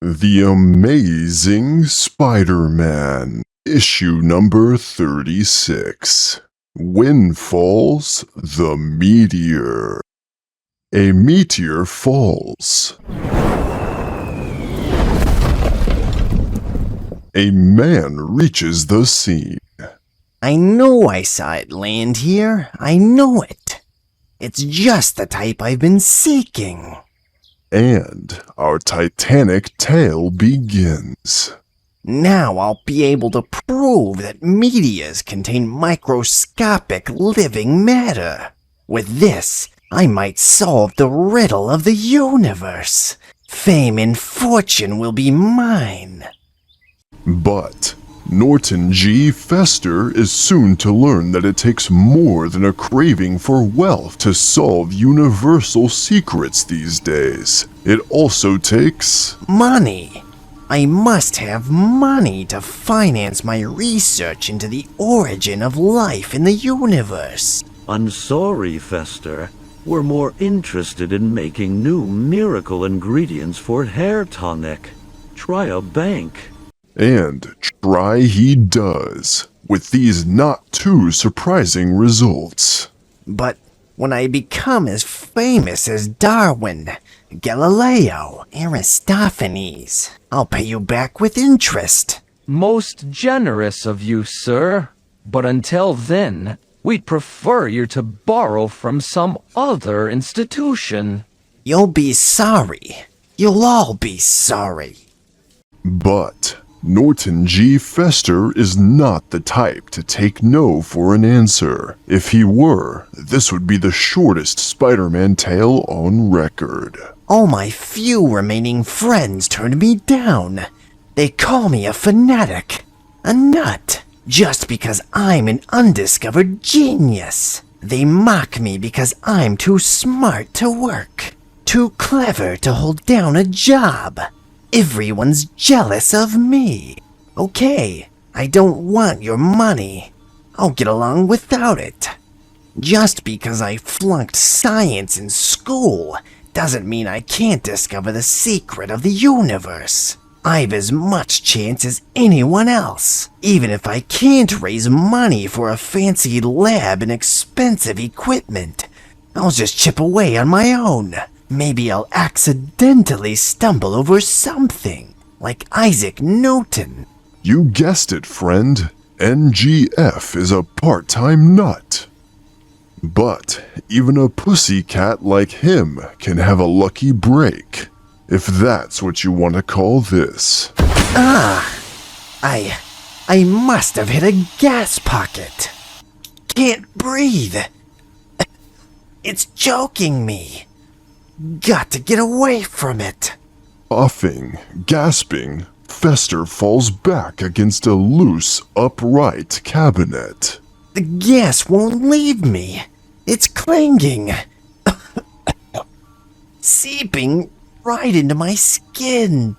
The Amazing Spider-Man, issue number 36. When falls the meteor? A meteor falls. A man reaches the scene. I know I saw it land here. I know it. It's just the type I've been seeking. And our titanic tale begins. Now I'll be able to prove that meteors contain microscopic living matter. With this, I might solve the riddle of the universe. Fame and fortune will be mine. But Norton G. Fester is soon to learn that it takes more than a craving for wealth to solve universal secrets these days. It also takes money. I must have money to finance my research into the origin of life in the universe. I'm sorry, Fester. We're more interested in making new miracle ingredients for hair tonic. Try a bank. And try he does, with these not too surprising results. But when I become as famous as Darwin, Galileo, Aristophanes, I'll pay you back with interest. Most generous of you, sir. But until then, we'd prefer you to borrow from some other institution. You'll be sorry. You'll all be sorry. But Norton G. Fester is not the type to take no for an answer. If he were, this would be the shortest Spider-Man tale on record. All my few remaining friends turned me down. They call me a fanatic, a nut, just because I'm an undiscovered genius. They mock me because I'm too smart to work, too clever to hold down a job. Everyone's jealous of me. Okay, I don't want your money. I'll get along without it. Just because I flunked science in school doesn't mean I can't discover the secret of the universe. I've as much chance as anyone else. Even if I can't raise money for a fancy lab and expensive equipment, I'll just chip away on my own. Maybe I'll accidentally stumble over something, like Isaac Newton. You guessed it, friend. NGF is a part-time nut. But even a pussycat like him can have a lucky break, if that's what you want to call this. I must have hit a gas pocket. Can't breathe. It's choking me. Got to get away from it. Puffing, gasping, Fester falls back against a loose, upright cabinet. The gas won't leave me. It's clinging. Seeping right into my skin.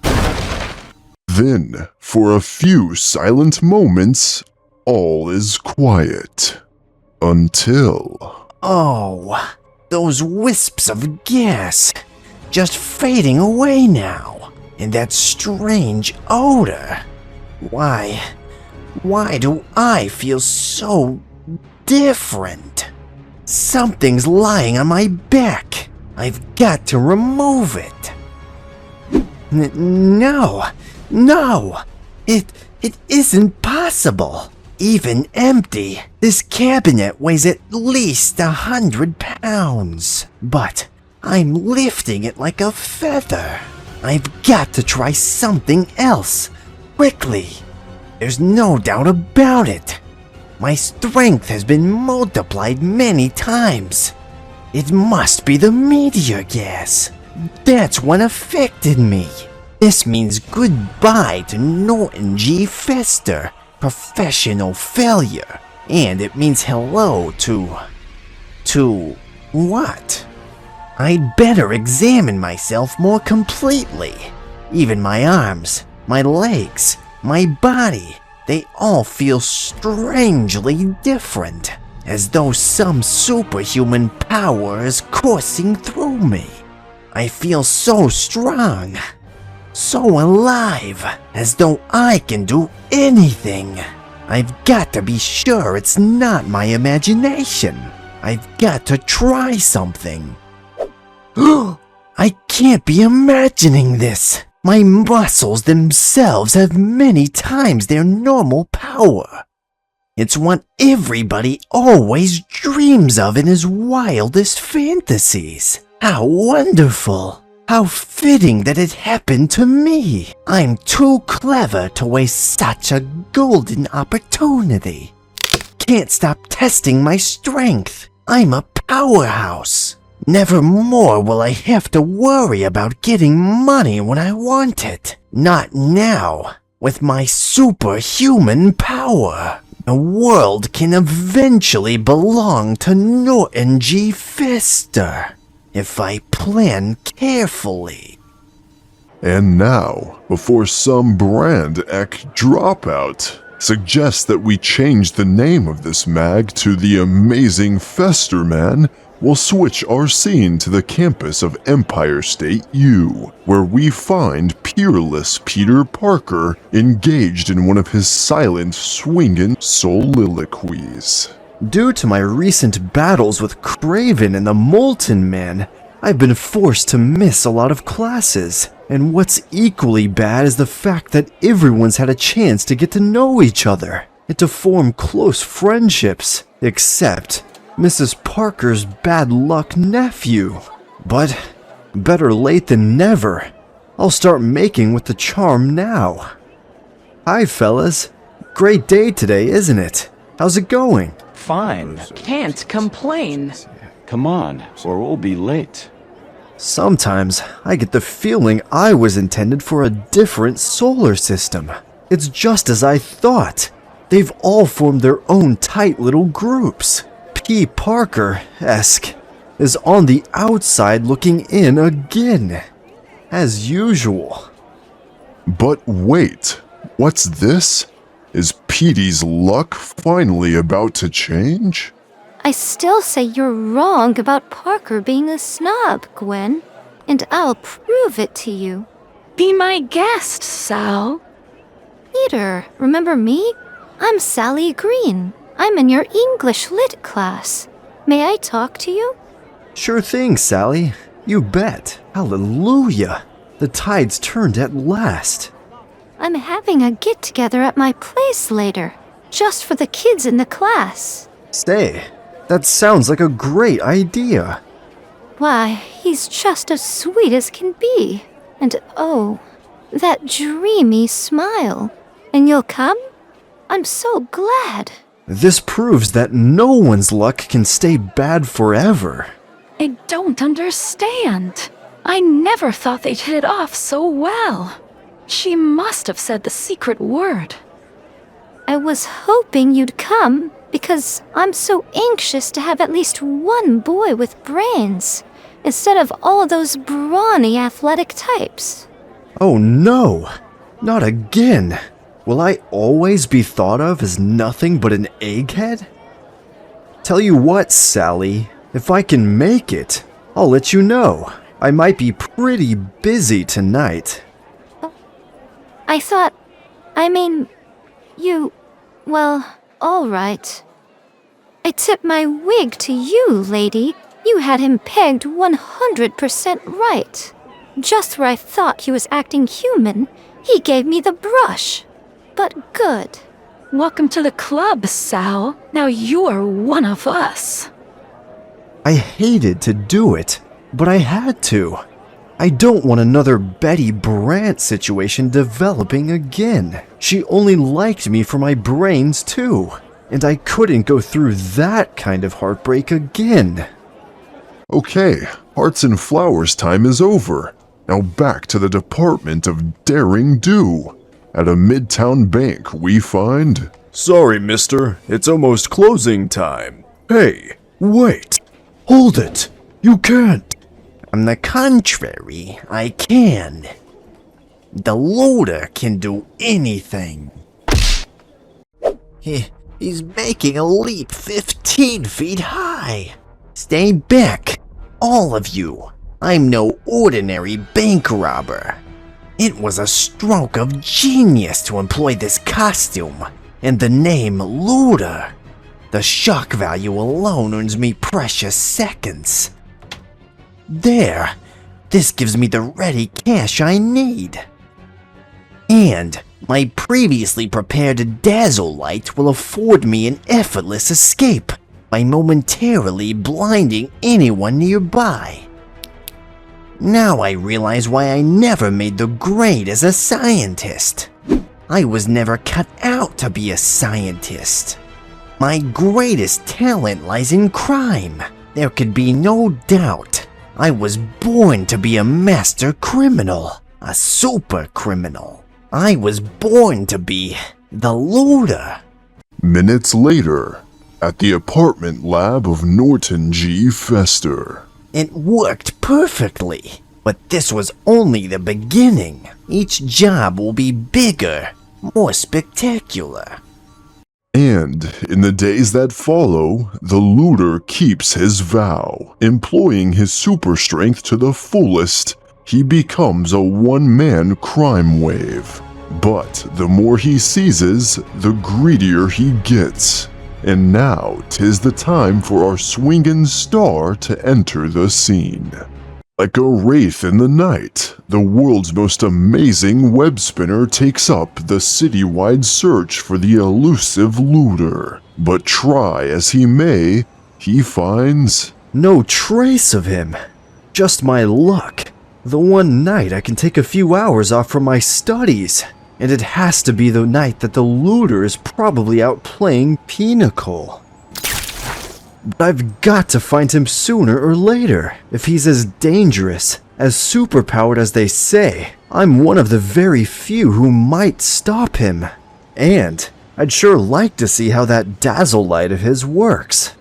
Then, for a few silent moments, all is quiet. Until... Oh, those wisps of gas, just fading away now, and that strange odor. Why do I feel so different? Something's lying on my back. I've got to remove it. No, it isn't possible. Even empty, this cabinet weighs at least 100 pounds. But I'm lifting it like a feather. I've got to try something else, quickly. There's no doubt about it. My strength has been multiplied many times. It must be the meteor gas. That's what affected me. This means goodbye to Norton G. Fester, professional failure. And it means hello to what? I'd better examine myself more completely. Even my arms, My legs, my body, they all feel strangely different, as though some superhuman power is coursing through me. I feel so strong, so alive, as though I can do anything. I've got to be sure it's not my imagination. I've got to try something. I can't be imagining this. My muscles themselves have many times their normal power. It's what everybody always dreams of in his wildest fantasies. How wonderful! How fitting that it happened to me! I'm too clever to waste such a golden opportunity. Can't stop testing my strength. I'm a powerhouse. Never more will I have to worry about getting money when I want it. Not now. With my superhuman power, the world can eventually belong to Norton G. Pfister, if I plan carefully. And now, before some brand ek dropout suggests that we change the name of this mag to the Amazing Festerman, we'll switch our scene to the campus of Empire State U, where we find peerless Peter Parker engaged in one of his silent, swinging soliloquies. Due to my recent battles with Craven and the Molten Man, I've been forced to miss a lot of classes. And what's equally bad is the fact that everyone's had a chance to get to know each other and to form close friendships, except Mrs. Parker's bad luck nephew. But better late than never. I'll start making with the charm now. Hi, fellas. Great day today, isn't it? How's it going? Fine. Can't complain. Come on, or we'll be late. Sometimes I get the feeling I was intended for a different solar system. It's just as I thought. They've all formed their own tight little groups. P. Parker-esque is on the outside looking in again, as usual. But wait, what's this? Is Petey's luck finally about to change? I still say you're wrong about Parker being a snob, Gwen, and I'll prove it to you. Be my guest, Sal. Peter, remember me? I'm Sally Green. I'm in your English Lit class. May I talk to you? Sure thing, Sally. You bet. Hallelujah. The tide's turned at last. I'm having a get-together at my place later, just for the kids in the class. Say, that sounds like a great idea. Why, he's just as sweet as can be. And oh, that dreamy smile. And you'll come? I'm so glad. This proves that no one's luck can stay bad forever. I don't understand. I never thought they'd hit it off so well. She must have said the secret word. I was hoping you'd come because I'm so anxious to have at least one boy with brains instead of all those brawny athletic types. Oh no, not again. Will I always be thought of as nothing but an egghead? Tell you what, Sally, if I can make it, I'll let you know. I might be pretty busy tonight. Well, all right. I tip my wig to you, lady. You had him pegged 100% right. Just where I thought he was acting human, he gave me the brush. But good. Welcome to the club, Sal. Now you're one of us. I hated to do it, but I had to. I don't want another Betty Brant situation developing again. She only liked me for my brains too, and I couldn't go through that kind of heartbreak again. Okay, Hearts and Flowers time is over. Now back to the Department of Daring Do. At a Midtown bank, we find... Sorry, mister. It's almost closing time. Hey, wait. Hold it! You can't! On the contrary, I can. The looter can do anything. He's making a leap 15 feet high. Stay back, all of you. I'm no ordinary bank robber. It was a stroke of genius to employ this costume and the name Looter. The shock value alone earns me precious seconds. There, this gives me the ready cash I need. And my previously prepared dazzle light will afford me an effortless escape by momentarily blinding anyone nearby. Now I realize why I never made the grade as a scientist. I was never cut out to be a scientist. My greatest talent lies in crime. There could be no doubt. I was born to be a master criminal, a super criminal. I was born to be the looter. Minutes later, at the apartment lab of Norton G. Fester. It worked perfectly, but this was only the beginning. Each job will be bigger, more spectacular. And in the days that follow, the looter keeps his vow. Employing his super strength to the fullest, he becomes a one-man crime wave. But the more he seizes, the greedier he gets. And now 'tis the time for our swingin' star to enter the scene. Like a wraith in the night, the world's most amazing web spinner takes up the citywide search for the elusive looter. But try as he may, he finds No trace of him. Just my luck. The one night I can take a few hours off from my studies. And it has to be the night that the looter is probably out playing Pinnacle. But I've got to find him sooner or later. If he's as dangerous, as superpowered as they say, I'm one of the very few who might stop him. And I'd sure like to see how that dazzle light of his works.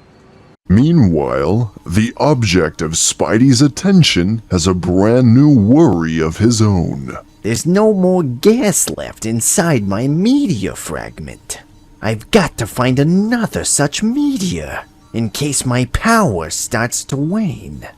Meanwhile, the object of Spidey's attention has a brand new worry of his own. There's no more gas left inside my meteor fragment. I've got to find another such meteor, in case my power starts to wane.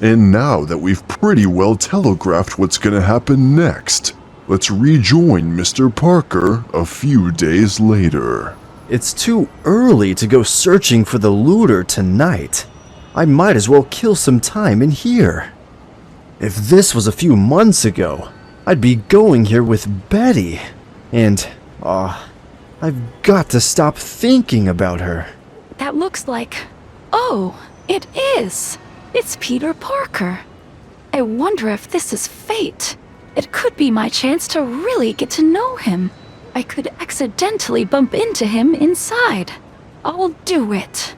And now that we've pretty well telegraphed what's gonna happen next, let's rejoin Mr. Parker a few days later. It's too early to go searching for the looter tonight. I might as well kill some time in here. If this was a few months ago, I'd be going here with Betty. And, I've got to stop thinking about her. That looks like... Oh, it is! It's Peter Parker. I wonder if this is fate. It could be my chance to really get to know him. I could accidentally bump into him inside. I'll do it.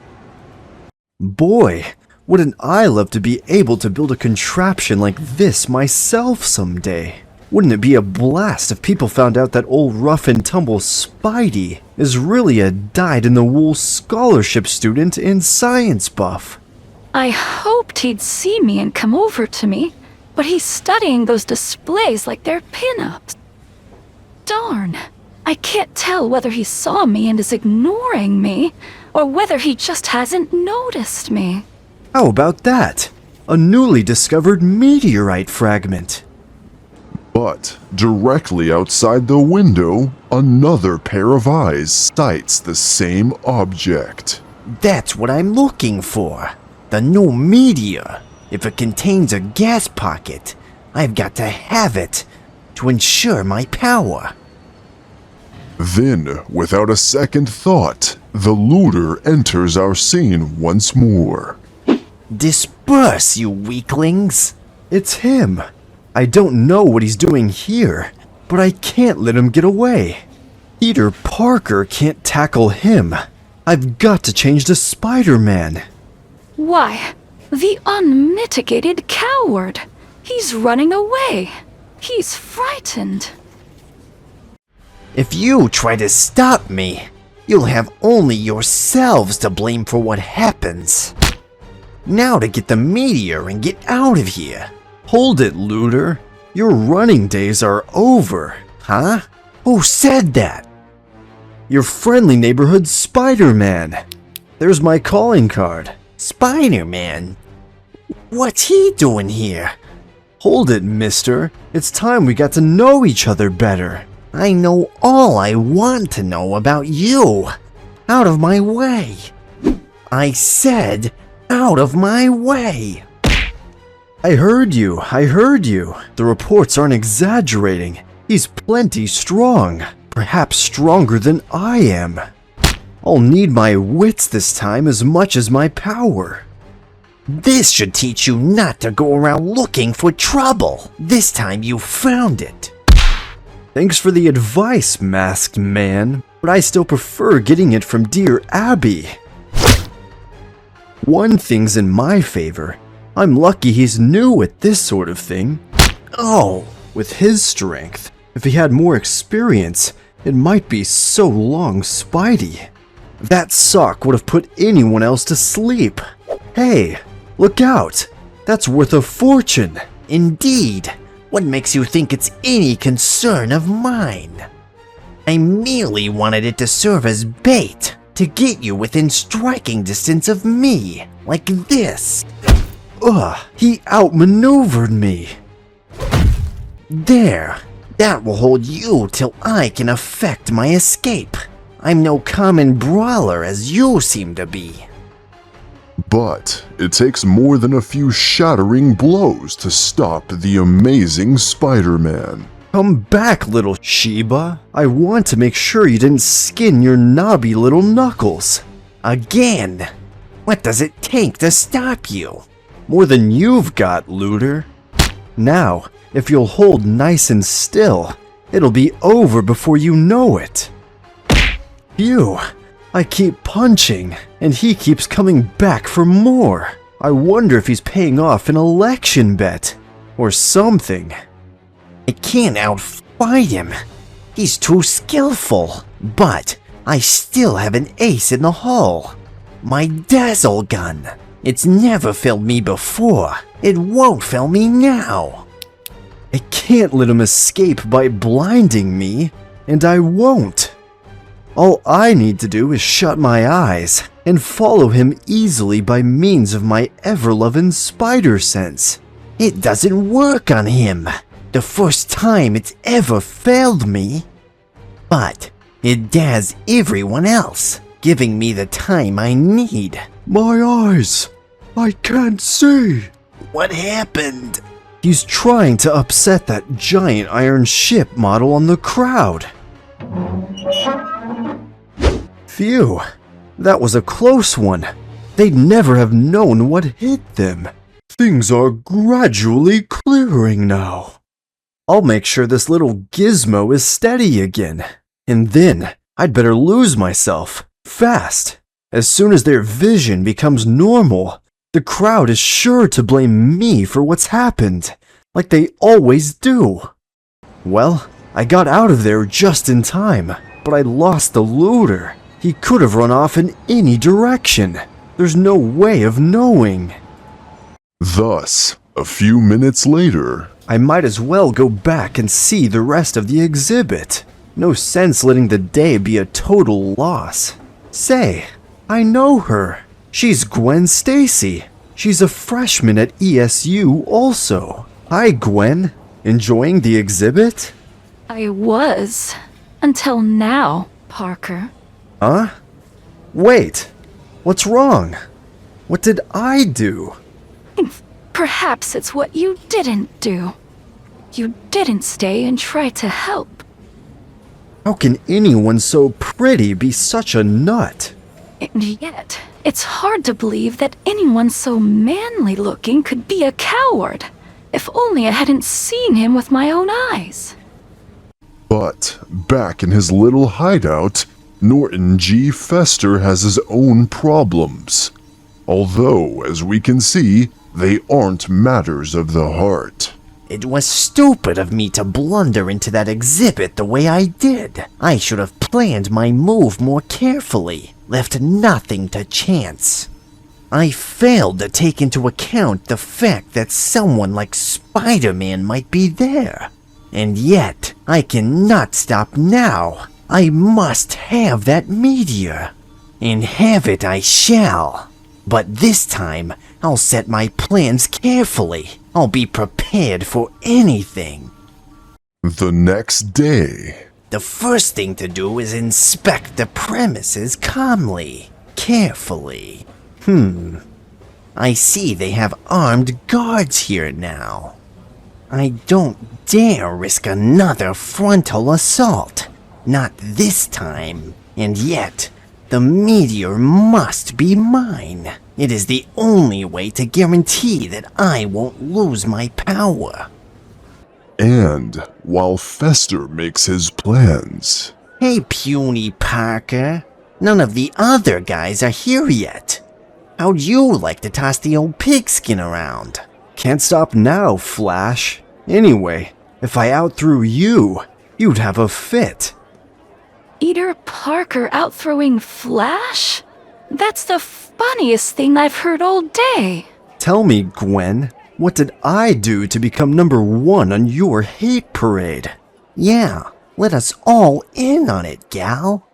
Boy, wouldn't I love to be able to build a contraption like this myself someday. Wouldn't it be a blast if people found out that old rough-and-tumble Spidey is really a dyed-in-the-wool scholarship student and science buff? I hoped he'd see me and come over to me, but he's studying those displays like they're pin-ups. Darn, I can't tell whether he saw me and is ignoring me, or whether he just hasn't noticed me. How about that? A newly discovered meteorite fragment. But directly outside the window, another pair of eyes sights the same object. That's what I'm looking for. The new meteor. If it contains a gas pocket, I've got to have it to ensure my power. Then, without a second thought, the looter enters our scene once more. Disperse, you weaklings! It's him. I don't know what he's doing here, but I can't let him get away. Peter Parker can't tackle him. I've got to change to Spider-Man. Why, the unmitigated coward! He's running away! He's frightened! If you try to stop me, you'll have only yourselves to blame for what happens. Now to get the meteor and get out of here. Hold it, looter. Your running days are over. Huh? Who said that? Your friendly neighborhood Spider-Man. There's my calling card. Spider-Man? What's he doing here? Hold it, mister. It's time we got to know each other better. I know all I want to know about you. Out of my way. I said, out of my way. I heard you. The reports aren't exaggerating. He's plenty strong. Perhaps stronger than I am. I'll need my wits this time as much as my power. This should teach you not to go around looking for trouble. This time you found it. Thanks for the advice, masked man, but I still prefer getting it from dear Abby. One thing's in my favor. I'm lucky he's new at this sort of thing. Oh, with his strength, if he had more experience, it might be so long Spidey. That sock would have put anyone else to sleep. Hey, look out! That's worth a fortune. Indeed. What makes you think it's any concern of mine? I merely wanted it to serve as bait, to get you within striking distance of me, like this. Ugh, he outmaneuvered me. There. That will hold you till I can effect my escape. I'm no common brawler as you seem to be. But it takes more than a few shattering blows to stop the amazing Spider-Man. Come back, little Sheba. I want to make sure you didn't skin your knobby little knuckles. Again? What does it take to stop you? More than you've got, looter. Now, if you'll hold nice and still, it'll be over before you know it. Phew. I keep punching, and he keeps coming back for more. I wonder if he's paying off an election bet, or something. I can't outfight him. He's too skillful. But I still have an ace in the hole. My dazzle gun. It's never failed me before. It won't fail me now. I can't let him escape by blinding me, and I won't. All I need to do is shut my eyes and follow him easily by means of my ever-loving spider sense. It doesn't work on him. The first time it's ever failed me. But it does everyone else, giving me the time I need. My eyes! I can't see! What happened? He's trying to upset that giant iron ship model on the crowd. Phew, that was a close one. They'd never have known what hit them. Things are gradually clearing now. I'll make sure this little gizmo is steady again. And then, I'd better lose myself, fast. As soon as their vision becomes normal, the crowd is sure to blame me for what's happened, like they always do. Well, I got out of there just in time, but I lost the looter. He could have run off in any direction. There's no way of knowing. Thus, a few minutes later, I might as well go back and see the rest of the exhibit. No sense letting the day be a total loss. Say, I know her. She's Gwen Stacy. She's a freshman at ESU also. Hi, Gwen. Enjoying the exhibit? I was. Until now, Parker. Huh? Wait. What's wrong? What did I do? Perhaps it's what you didn't do. You didn't stay and try to help. How can anyone so pretty be such a nut? And yet, it's hard to believe that anyone so manly looking could be a coward. If only I hadn't seen him with my own eyes. but back in his little hideout, Norton G. Fester has his own problems. Although, as we can see, they aren't matters of the heart. It was stupid of me to blunder into that exhibit the way I did. I should have planned my move more carefully, left nothing to chance. I failed to take into account the fact that someone like Spider-Man might be there. And yet, I cannot stop now. I must have that meteor. And have it I shall. But this time, I'll set my plans carefully. I'll be prepared for anything. The next day. The first thing to do is inspect the premises calmly, carefully. I see they have armed guards here now. I don't dare risk another frontal assault. Not this time. And yet, the meteor must be mine. It is the only way to guarantee that I won't lose my power. And while Fester makes his plans, Hey, puny Parker. None of the other guys are here yet. How'd you like to toss the old pigskin around? Can't stop now, Flash. Anyway, if I outthrew you, you'd have a fit. Peter Parker outthrowing Flash? That's the funniest thing I've heard all day. Tell me, Gwen, what did I do to become #1 on your hate parade? Yeah, let us all in on it, gal.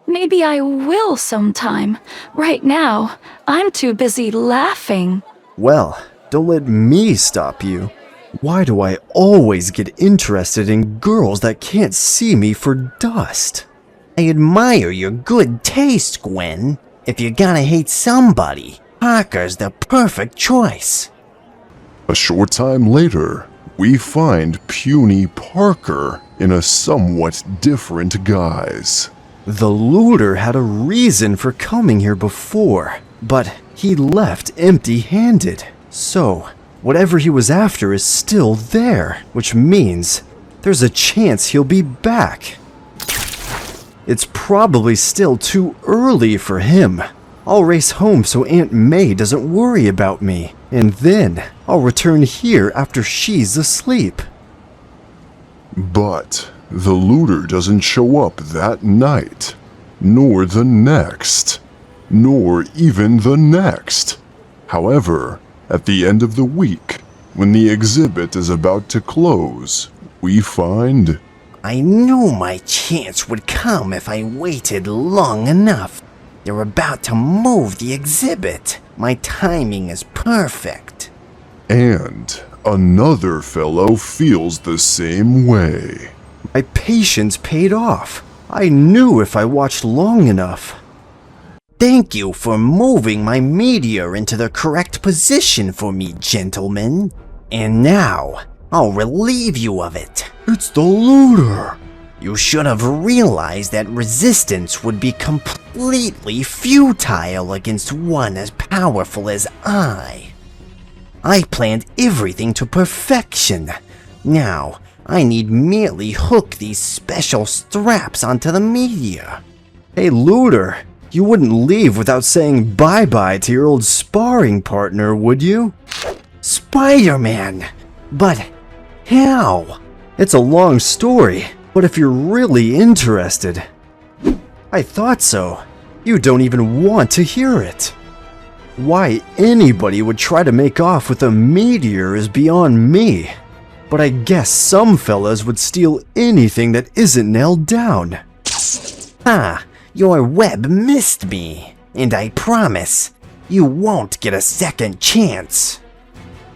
Maybe I will sometime. Right now, I'm too busy laughing. Well, don't let me stop you. Why do I always get interested in girls that can't see me for dust? I admire your good taste, Gwen. If you're gonna hate somebody, Parker's the perfect choice. a short time later, we find puny Parker in a somewhat different guise. The looter had a reason for coming here before, but he left empty-handed. So, whatever he was after is still there, which means there's a chance he'll be back. It's probably still too early for him. I'll race home so Aunt May doesn't worry about me, and then I'll return here after she's asleep. But the looter doesn't show up that night, nor the next, nor even the next. However, at the end of the week, when the exhibit is about to close, we find... I knew my chance would come if I waited long enough. They're about to move the exhibit. My timing is perfect. And another fellow feels the same way. My patience paid off. I knew if I watched long enough. Thank you for moving my meteor into the correct position for me, gentlemen. And now, I'll relieve you of it. It's the looter! You should have realized that resistance would be completely futile against one as powerful as I. I planned everything to perfection. Now, I need merely hook these special straps onto the meteor. Hey, looter, you wouldn't leave without saying bye-bye to your old sparring partner, would you? Spider-Man! But how? It's a long story, but if you're really interested... I thought so. You don't even want to hear it. Why anybody would try to make off with a meteor is beyond me. But I guess some fellas would steal anything that isn't nailed down. Ha! Your web missed me, and I promise, you won't get a second chance.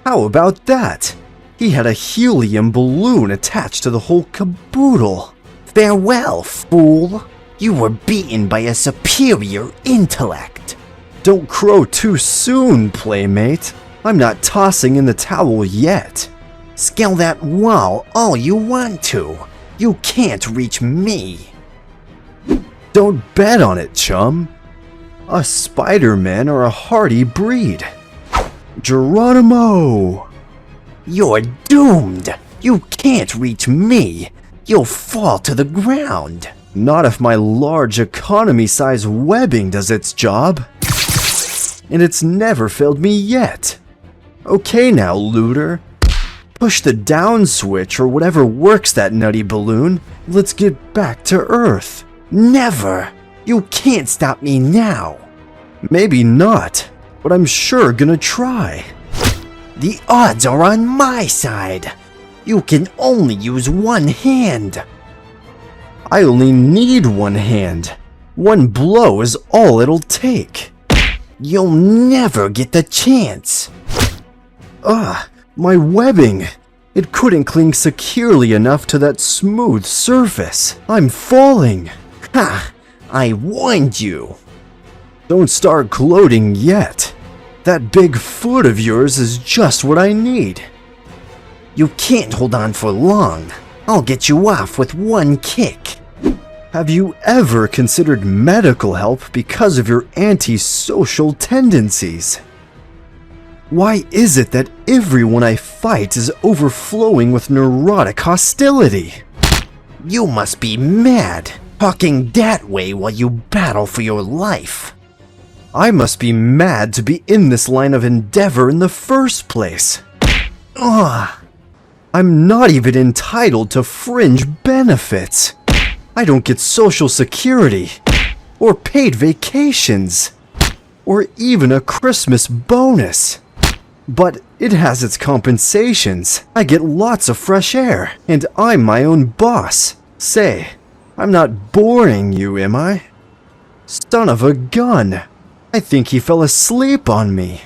How about that? He had a helium balloon attached to the whole caboodle. Farewell, fool. You were beaten by a superior intellect. Don't crow too soon, playmate. I'm not tossing in the towel yet. Scale that wall all you want to. You can't reach me. Don't bet on it, chum. Us Spider-Men are a hardy breed. Geronimo! You're doomed. You can't reach me. You'll fall to the ground. Not if my large economy-size webbing does its job. And it's never failed me yet. Okay now, looter. Push the down switch or whatever works that nutty balloon. Let's get back to Earth. Never. You can't stop me now. Maybe not, but I'm sure gonna try. The odds are on my side. You can only use one hand. I only need one hand. One blow is all it'll take. You'll never get the chance. My webbing. It couldn't cling securely enough to that smooth surface. I'm falling. Ha! I warned you. Don't start gloating yet. That big foot of yours is just what I need. You can't hold on for long. I'll get you off with one kick. Have you ever considered medical help because of your antisocial tendencies? Why is it that everyone I fight is overflowing with neurotic hostility? You must be mad, talking that way while you battle for your life. I must be mad to be in this line of endeavor in the first place. I'm not even entitled to fringe benefits. I don't get social security, or paid vacations, or even a Christmas bonus. But it has its compensations. I get lots of fresh air, and I'm my own boss. Say, I'm not boring you, am I? Son of a gun! I think he fell asleep on me.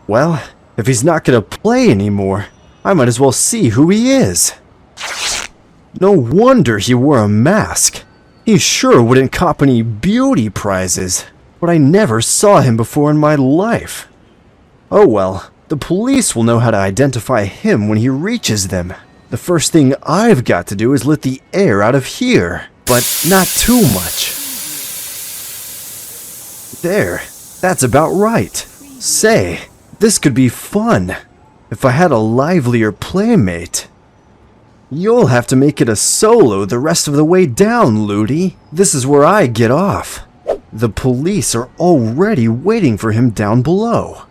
Well, if he's not gonna play anymore, I might as well see who he is. No wonder he wore a mask. He sure wouldn't cop any beauty prizes, but I never saw him before in my life. Oh well, the police will know how to identify him when he reaches them. The first thing I've got to do is let the air out of here, but not too much. There, that's about right. Say, this could be fun, if I had a livelier playmate. You'll have to make it a solo the rest of the way down, Ludi. This is where I get off. The police are already waiting for him down below.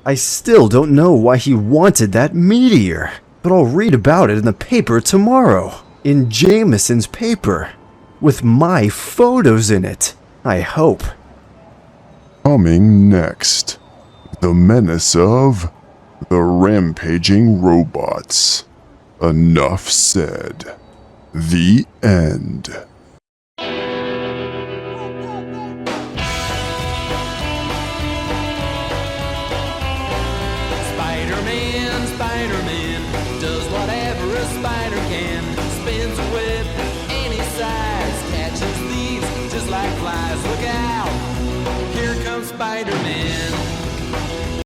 I still don't know why he wanted that meteor, but I'll read about it in the paper tomorrow. In Jameson's paper. With my photos in it, I hope. Coming next, the menace of the rampaging robots. Enough said. The end. Spider-Man, Spider-Man, does whatever a spider can. Spins a web any size, catches thieves just like flies. Look out, here comes Spider-Man.